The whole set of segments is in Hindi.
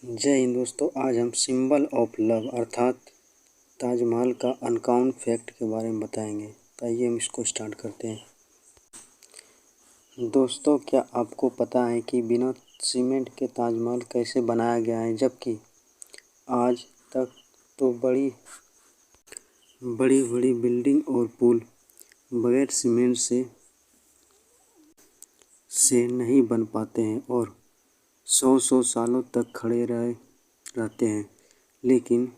जय हिंद दोस्तों, आज हम सिंबल ऑफ लव अर्थात ताजमहल का अनकाउंट फैक्ट के बारे में बताएंगे। तो आइए हम इसको स्टार्ट करते हैं। दोस्तों, क्या आपको पता है कि बिना सीमेंट के ताजमहल कैसे बनाया गया है, जबकि आज तक तो बड़ी बड़ी बिल्डिंग और पुल बगैर सीमेंट से नहीं बन पाते हैं और सौ सालों तक खड़े रहते हैं। लेकिन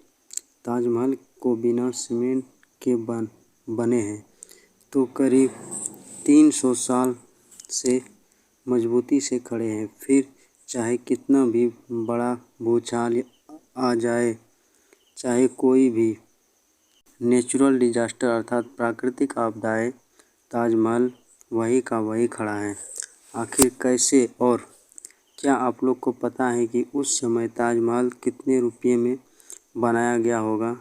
ताजमहल को बिना सीमेंट के बने हैं तो करीब 300 साल से मजबूती से खड़े हैं। फिर चाहे कितना भी बड़ा भूचाल आ जाए, चाहे कोई भी नेचुरल डिजास्टर अर्थात प्राकृतिक आपदाएं, ताजमहल वही का वही खड़ा है। आखिर कैसे? और क्या आप लोग को पता है कि उस समय ताजमहल कितने रुपये में बनाया गया होगा?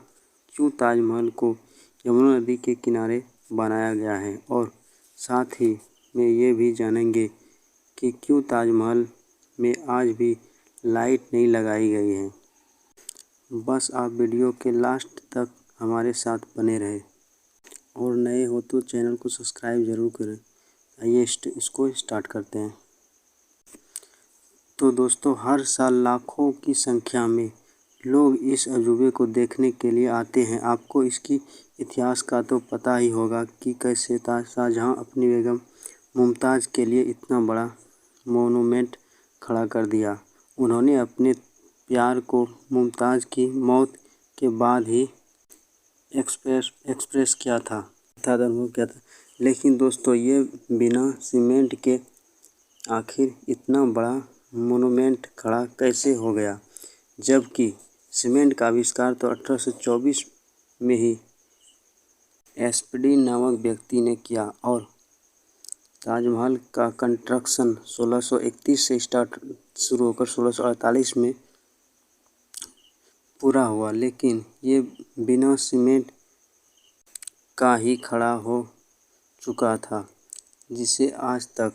क्यों ताजमहल को यमुना नदी के किनारे बनाया गया है? और साथ ही में ये भी जानेंगे कि क्यों ताजमहल में आज भी लाइट नहीं लगाई गई है। बस आप वीडियो के लास्ट तक हमारे साथ बने रहें और नए हो तो चैनल को सब्सक्राइब ज़रूर करें। आइए इसको स्टार्ट करते हैं। तो दोस्तों, हर साल लाखों की संख्या में लोग इस अजूबे को देखने के लिए आते हैं। आपको इसकी इतिहास का तो पता ही होगा कि कैसे शाहजहां अपनी बेगम मुमताज़ के लिए इतना बड़ा मोनूमेंट खड़ा कर दिया। उन्होंने अपने प्यार को मुमताज़ की मौत के बाद ही एक्सप्रेस किया था अर्थात अनुभव किया था। लेकिन दोस्तों, ये बिना सीमेंट के आखिर इतना बड़ा मोनूमेंट खड़ा कैसे हो गया, जबकि सीमेंट का आविष्कार तो 1824 में ही एस्पिडी नामक व्यक्ति ने किया और ताजमहल का कंस्ट्रक्शन 1631 से शुरू होकर 1648 में पूरा हुआ। लेकिन ये बिना सीमेंट का ही खड़ा हो चुका था, जिसे आज तक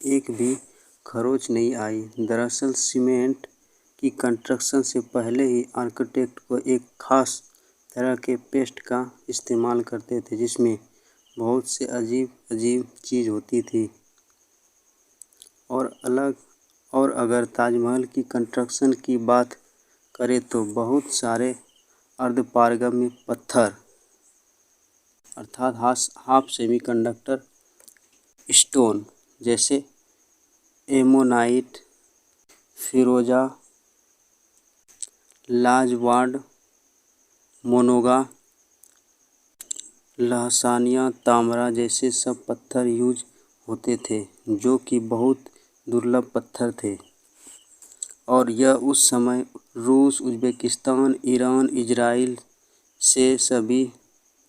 एक भी खरोंच नहीं आई। दरअसल सीमेंट की कंस्ट्रक्शन से पहले ही आर्किटेक्ट को एक खास तरह के पेस्ट का इस्तेमाल करते थे, जिसमें बहुत से अजीब चीज़ होती थी। और अगर ताजमहल की कंस्ट्रक्शन की बात करें तो बहुत सारे अर्धपारगम्य पत्थर अर्थात हाफ सेमीकंडक्टर स्टोन जैसे एमोनाइट, फिरोजा, लाजवार्ड, मोनोगा, लहसानिया, तांबरा जैसे सब पत्थर यूज होते थे, जो कि बहुत दुर्लभ पत्थर थे। और यह उस समय रूस, उज़्बेकिस्तान, ईरान, इजराइल से सभी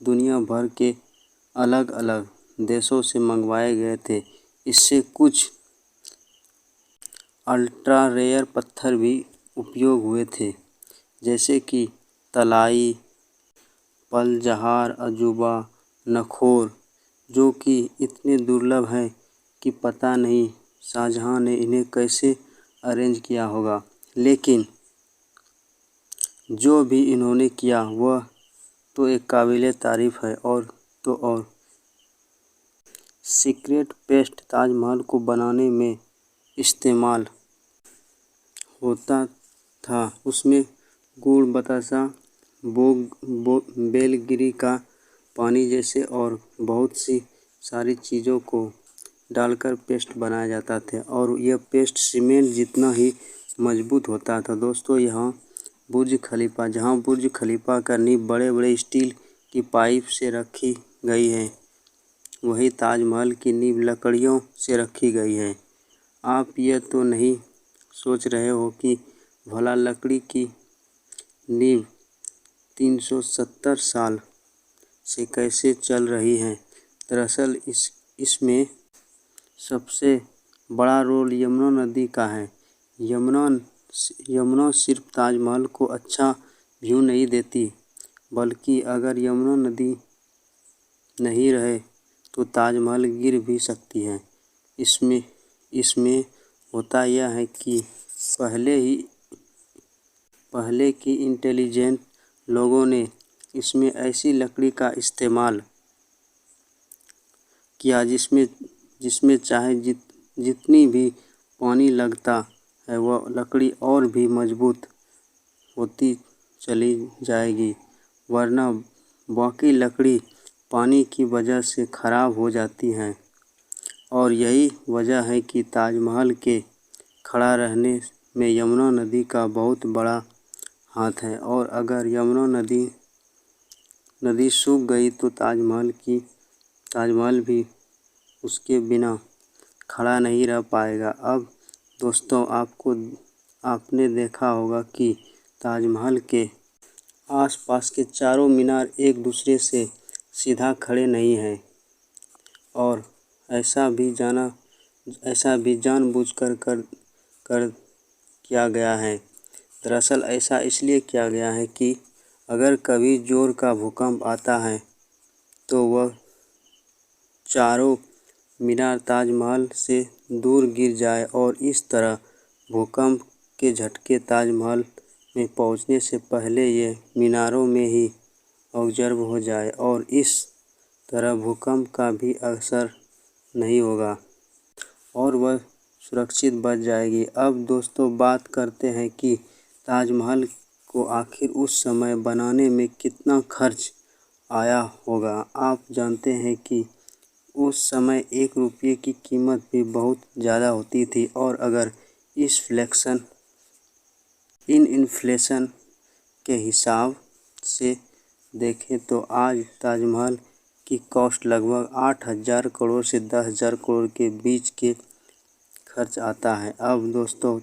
दुनिया भर के अलग अलग देशों से मंगवाए गए थे। इससे कुछ अल्ट्रा रेयर पत्थर भी उपयोग हुए थे, जैसे कि तलाई, पलजहार, अजूबा, नखोर, जो कि इतने दुर्लभ हैं कि पता नहीं शाहजहां ने इन्हें कैसे अरेंज किया होगा। लेकिन जो भी इन्होंने किया वह तो एक काबिले तारीफ है। और सीक्रेट पेस्ट ताजमहल को बनाने में इस्तेमाल होता था, उसमें गुड़, बतासा, बेलगिरी का पानी जैसे और बहुत सी सारी चीज़ों को डालकर पेस्ट बनाया जाता था और यह पेस्ट सीमेंट जितना ही मजबूत होता था। दोस्तों, जहाँ बुर्ज खलीफा का नींव बड़े स्टील की पाइप से रखी गई है, वही ताजमहल की नींव लकड़ियों से रखी गई है। आप यह तो नहीं सोच रहे हो कि भला लकड़ी की नींव 370 साल से कैसे चल रही है? दरअसल इसमें सबसे बड़ा रोल यमुना नदी का है। यमुना सिर्फ ताजमहल को अच्छा व्यू नहीं देती, बल्कि अगर यमुना नदी नहीं रहे तो ताजमहल गिर भी सकती है। इसमें होता यह है कि पहले ही पहले की इंटेलिजेंट लोगों ने इसमें ऐसी लकड़ी का इस्तेमाल किया जिसमें चाहे जितनी भी पानी लगता है वह लकड़ी और भी मजबूत होती चली जाएगी, वरना बाकी लकड़ी पानी की वजह से ख़राब हो जाती हैं। और यही वजह है कि ताजमहल के खड़ा रहने में यमुना नदी का बहुत बड़ा हाथ है। और अगर यमुना नदी सूख गई तो ताजमहल भी उसके बिना खड़ा नहीं रह पाएगा। अब दोस्तों, आपने देखा होगा कि ताजमहल के आसपास के चारों मीनार एक दूसरे से सीधा खड़े नहीं हैं, और ऐसा भी जानबूझकर कर किया गया है। दरअसल ऐसा इसलिए किया गया है कि अगर कभी जोर का भूकंप आता है तो वह चारों मीनार ताजमहल से दूर गिर जाए और इस तरह भूकंप के झटके ताजमहल में पहुंचने से पहले ये मीनारों में ही ऑब्जर्व हो जाए और इस तरह भूकंप का भी असर नहीं होगा और वह सुरक्षित बच जाएगी। अब दोस्तों, बात करते हैं कि ताजमहल को आखिर उस समय बनाने में कितना खर्च आया होगा। आप जानते हैं कि उस समय 1 रुपये की कीमत भी बहुत ज़्यादा होती थी, और अगर इन्फ्लेशन के हिसाब से देखें तो आज ताजमहल की कॉस्ट लगभग 8,000 करोड़ से 10,000 करोड़ के बीच के खर्च आता है। अब दोस्तों,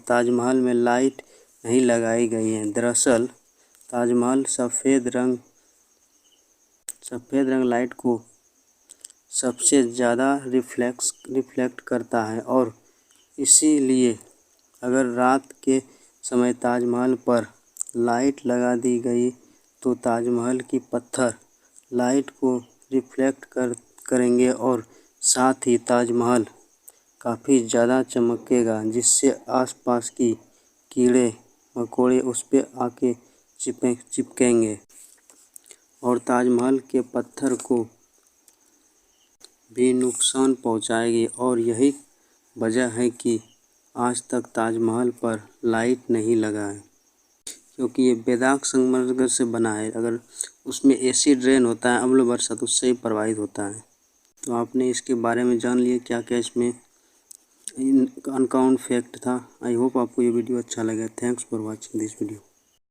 ताजमहल में लाइट नहीं लगाई गई है। दरअसल ताजमहल सफ़ेद रंग लाइट को सबसे ज़्यादा रिफ्लेक्ट करता है, और इसीलिए अगर रात के समय ताजमहल पर लाइट लगा दी गई तो ताजमहल की पत्थर लाइट को रिफ्लेक्ट करेंगे और साथ ही ताजमहल काफ़ी ज़्यादा चमकेगा, जिससे आसपास की कीड़े मकोड़े उस पे आके चिपकेंगे और ताजमहल के पत्थर को भी नुकसान पहुंचाएगी। और यही वजह है कि आज तक ताजमहल पर लाइट नहीं लगा है, क्योंकि ये बेदाग संगमरमर से बना है। अगर उसमें एसिड रेन होता है, अम्ल वर्षा, तो उससे ही प्रभावित होता है। तो आपने इसके बारे में जान लिया क्या क्या इसमें अनकाउंट फैक्ट था। आई होप आपको ये वीडियो अच्छा लगा। Thanks for watching this video.